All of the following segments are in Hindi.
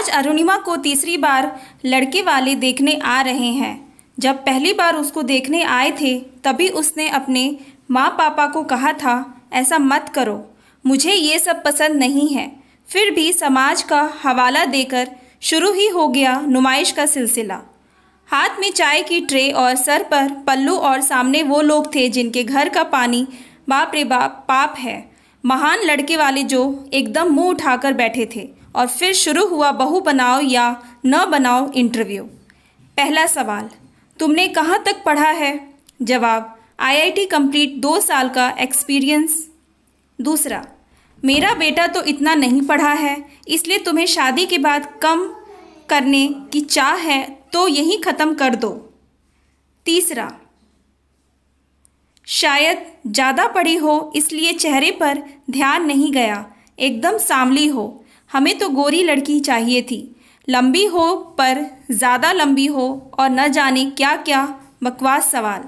आज अरुणिमा को तीसरी बार लड़के वाले देखने आ रहे हैं। जब पहली बार उसको देखने आए थे तभी उसने अपने माँ पापा को कहा था ऐसा मत करो, मुझे ये सब पसंद नहीं है। फिर भी समाज का हवाला देकर शुरू ही हो गया नुमाइश का सिलसिला। हाथ में चाय की ट्रे और सर पर पल्लू और सामने वो लोग थे जिनके घर का पानी बाप रे बाप पाप है। महान लड़के वाले जो एकदम मुंह उठाकर बैठे थे और फिर शुरू हुआ बहू बनाओ या न बनाओ इंटरव्यू। पहला सवाल, तुमने कहाँ तक पढ़ा है? जवाब, IIT कंप्लीट 2 साल का एक्सपीरियंस। दूसरा, मेरा बेटा तो इतना नहीं पढ़ा है, इसलिए तुम्हें शादी के बाद कम करने की चाह है तो यहीं ख़त्म कर दो। तीसरा, शायद ज़्यादा पढ़ी हो इसलिए चेहरे पर ध्यान नहीं गया, एकदम सांवली हो, हमें तो गोरी लड़की चाहिए थी, लंबी हो पर ज़्यादा लंबी हो और न जाने क्या क्या बकवास सवाल।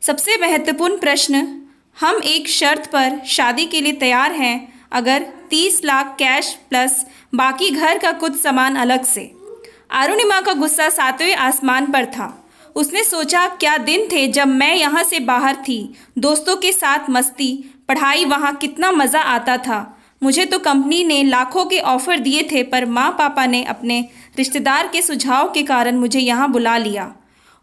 सबसे महत्वपूर्ण प्रश्न, हम एक शर्त पर शादी के लिए तैयार हैं, अगर 30 लाख कैश प्लस बाकी घर का कुछ सामान अलग से। अरुणिमा का गुस्सा 7वें आसमान पर था। उसने सोचा क्या दिन थे जब मैं यहाँ से बाहर थी, दोस्तों के साथ मस्ती, पढ़ाई, वहाँ कितना मज़ा आता था। मुझे तो कंपनी ने लाखों के ऑफ़र दिए थे पर माँ पापा ने अपने रिश्तेदार के सुझाव के कारण मुझे यहाँ बुला लिया।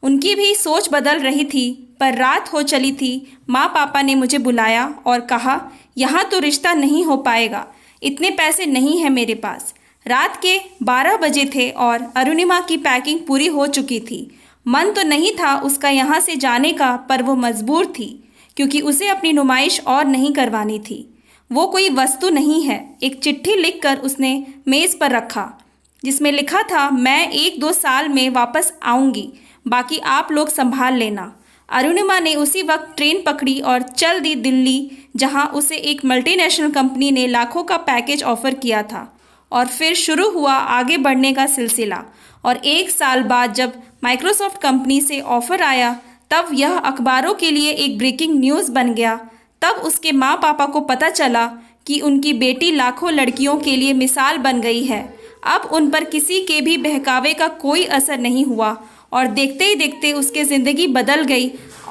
उनकी भी सोच बदल रही थी पर रात हो चली थी। माँ पापा ने मुझे बुलाया और कहा यहाँ तो रिश्ता नहीं हो पाएगा, इतने पैसे नहीं हैं मेरे पास। रात के 12 बजे थे और अरुणिमा की पैकिंग पूरी हो चुकी थी। मन तो नहीं था उसका यहाँ से जाने का पर वो मजबूर थी क्योंकि उसे अपनी नुमाइश और नहीं करवानी थी। वो कोई वस्तु नहीं है। एक चिट्ठी लिखकर उसने मेज़ पर रखा जिसमें लिखा था मैं 1-2 साल में वापस आऊँगी, बाकी आप लोग संभाल लेना। अरुणिमा ने उसी वक्त ट्रेन पकड़ी और चल दी दिल्ली, जहाँ उसे एक मल्टीनेशनल कंपनी ने लाखों का पैकेज ऑफ़र किया था। और फिर शुरू हुआ आगे बढ़ने का सिलसिला। और 1 साल बाद जब माइक्रोसॉफ्ट कंपनी से ऑफ़र आया तब यह अखबारों के लिए एक ब्रेकिंग न्यूज़ बन गया। तब उसके माँ पापा को पता चला कि उनकी बेटी लाखों लड़कियों के लिए मिसाल बन गई है। अब उन पर किसी के भी बहकावे का कोई असर नहीं हुआ और देखते ही देखते उसकी ज़िंदगी बदल गई।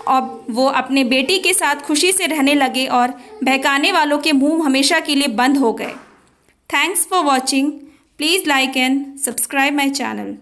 अब वो अपने बेटी के साथ खुशी से रहने लगे और बहकाने वालों के मुंह हमेशा के लिए बंद हो गए। Thanks for watching. Please like and subscribe my channel.